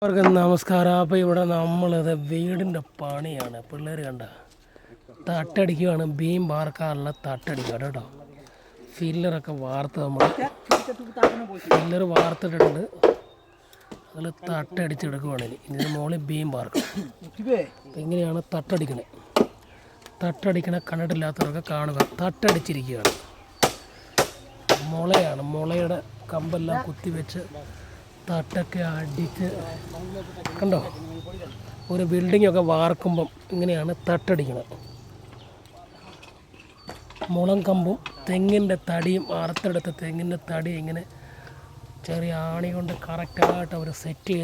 എല്ലാവർക്കും നമസ്കാരം. അപ്പോൾ ഇവിടെ നമ്മളിത് വീടിൻ്റെ പണിയാണ്. പിള്ളേർ കണ്ട തട്ടടിക്കുകയാണ്. ബീം വാർക്കാനുള്ള തട്ടടിക്കുകയാണ് കേട്ടോ. ഫില്ലറൊക്കെ വാർത്ത് ഫില്ലർ വാർത്തിട്ടുണ്ട്. അതിൽ തട്ടടിച്ചെടുക്കുവാണ്. ഇതിന് മുകളിൽ ബീം വാർക്കും. അപ്പം ഇങ്ങനെയാണ് തട്ടടിക്കണത്. തട്ടടിക്കണ കണ്ടിട്ടില്ലാത്തവരൊക്കെ കാണുക. തട്ടടിച്ചിരിക്കുകയാണ്. മുളയാണ്. മുളയുടെ കമ്പെല്ലാം കുത്തിവെച്ച് തട്ടൊക്കെ അടിച്ച് കണ്ടോ. ഒരു ബിൽഡിങ്ങൊക്കെ വാർക്കുമ്പം ഇങ്ങനെയാണ് തട്ടടിക്കുന്നത്. മുളം കമ്പും തെങ്ങിൻ്റെ തടിയും അറുത്തെടുത്ത തെങ്ങിൻ്റെ തടി ഇങ്ങനെ ചെറിയ ആണി കൊണ്ട് കറക്റ്റായിട്ട് അവർ സെറ്റ്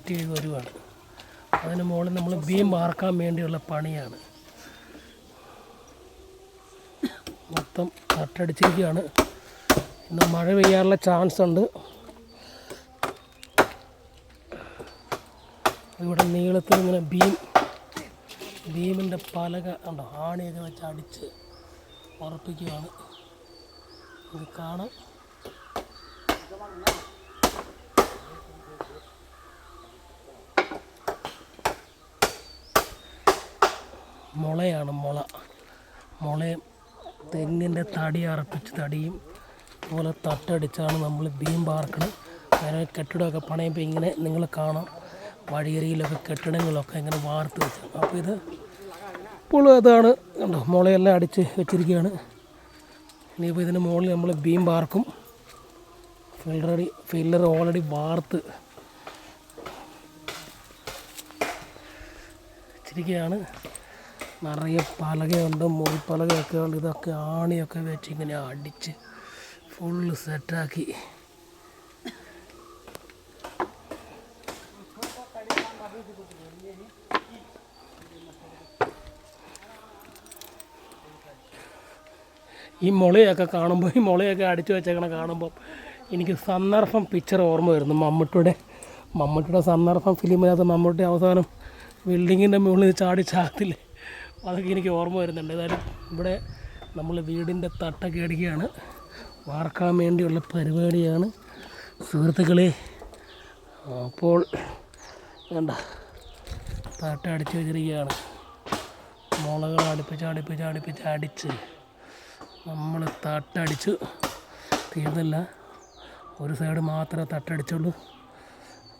ചെയ്ത് വരുവാണ്. അതിന് മുകളിൽ നമ്മൾ ബീം വാർക്കാൻ വേണ്ടിയുള്ള പണിയാണ്. മൊത്തം തട്ടടിച്ചിരിക്കുകയാണ്. ഇന്ന് മഴ പെയ്യാനുള്ള ചാൻസ് ഉണ്ട്. ഇവിടെ നീളത്തിൽ ഇങ്ങനെ ബീമിൻ്റെ പലക ഉണ്ടോ, ആണിയൊക്കെ വെച്ച് അടിച്ച് ഉറപ്പിക്കുകയാണ്. ഇത് കാണാം. മുളയാണ്. മുളയും തെങ്ങിൻ്റെ തടി അറപ്പിച്ച് തടിയും അതുപോലെ തട്ടടിച്ചാണ് നമ്മൾ ബീം വാർക്കുന്നത്. അങ്ങനെ കെട്ടിടമൊക്കെ പണിയുമ്പോൾ ഇങ്ങനെ നിങ്ങൾ കാണാം. വഴിയരിയിലൊക്കെ കെട്ടിടങ്ങളൊക്കെ ഇങ്ങനെ വാർത്ത് വെച്ചു. അപ്പോൾ ഇത് ഇപ്പോൾ അതാണ് കണ്ടോ, മുളയെല്ലാം അടിച്ച് വെച്ചിരിക്കുകയാണ്. ഇനിയിപ്പോൾ ഇതിന് മുകളിൽ നമ്മൾ ബീം വാർക്കും. ഫില്ലർ ഓൾറെഡി വാർത്ത് വെച്ചിരിക്കുകയാണ്. നിറയെ പലകയുണ്ട്, മുൾപ്പലകയൊക്കെ ഉണ്ട്. ഇതൊക്കെ ആണിയൊക്കെ വെച്ച് ഇങ്ങനെ അടിച്ച് ഫുള്ള് സെറ്റാക്കി. ഈ മുളയൊക്കെ കാണുമ്പോൾ, ഈ മുളയൊക്കെ അടിച്ചു വെച്ചേക്കണ കാണുമ്പോൾ എനിക്ക് സന്ദർഭം പിക്ചർ ഓർമ്മ വരുന്നു. മമ്മൂട്ടിയുടെ സന്ദർഭം ഫിലിമിനകത്ത് മമ്മൂട്ടി അവസാനം ബിൽഡിങ്ങിൻ്റെ മുകളിൽ ചാടിച്ചാത്തില്ലേ, അതൊക്കെ എനിക്ക് ഓർമ്മ വരുന്നുണ്ട്. ഏതായാലും ഇവിടെ നമ്മൾ വീടിൻ്റെ തട്ടൊക്കെ അടിക്കുകയാണ്. വാർക്കാൻ വേണ്ടിയുള്ള പരിപാടിയാണ് സുഹൃത്തുക്കളെ. അപ്പോൾ വേണ്ട തട്ട അടിച്ച് വെച്ചിരിക്കുകയാണ്. മുളകൾ അടുപ്പിച്ച് അടിച്ച് നമ്മൾ തട്ടടിച്ച് തീർന്നില്ല. ഒരു സൈഡ് മാത്രമേ തട്ടടിച്ചുള്ളൂ.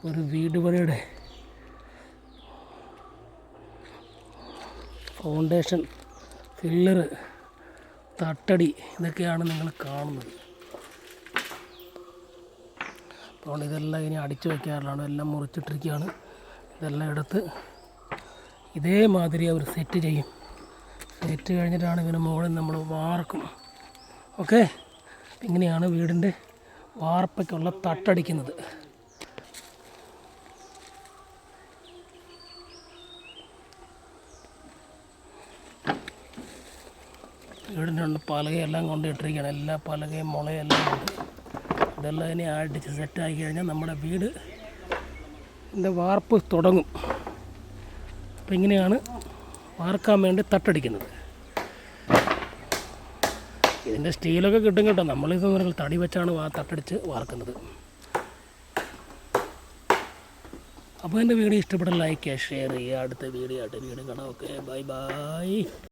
ഒരു വീട് പണിയുടെ ഫൗണ്ടേഷൻ, ഫില്ലർ, തട്ടടി ഇതൊക്കെയാണ് നിങ്ങൾ കാണുന്നത്. അതുകൊണ്ട് ഇതെല്ലാം ഇനി അടിച്ചു വയ്ക്കാറുള്ളതാണ്. എല്ലാം മുറിച്ചിട്ടിരിക്കുകയാണ്. ഇതെല്ലാം എടുത്ത് ഇതേമാതിരി അവർ സെറ്റ് ചെയ്യും. സെറ്റ് കഴിഞ്ഞിട്ടാണ് ഇതിന് മുകളിൽ നമ്മൾ വാർക്കും. ഓക്കെ, ഇങ്ങനെയാണ് വീടിൻ്റെ വാർപ്പയ്ക്കുള്ള തട്ടടിക്കുന്നത്. വീടിൻ്റെ ഉണ്ട് പലകയെല്ലാം കൊണ്ടിട്ടിരിക്കുകയാണ്. എല്ലാ പലകയും മുളയെല്ലാം ഉണ്ട്. ഇതെല്ലാം ഇനി അടിച്ച് സെറ്റാക്കി കഴിഞ്ഞാൽ നമ്മുടെ വീട് വാർപ്പ് തുടങ്ങും. അപ്പം ഇങ്ങനെയാണ് വാർക്കാൻ വേണ്ടി തട്ടടിക്കുന്നത്. ഇതിൻ്റെ സ്റ്റീലൊക്കെ കിട്ടും കേട്ടോ. നമ്മളിത് തടി വെച്ചാണ് തട്ടടിച്ച് വാർക്കുന്നത്. അപ്പോൾ എൻ്റെ വീഡിയോ ഇഷ്ടപ്പെട്ട ലൈക്ക് ചെയ്യുക, ഷെയർ ചെയ്യുക. അടുത്ത വീഡിയോ കാണാം. Okay, by.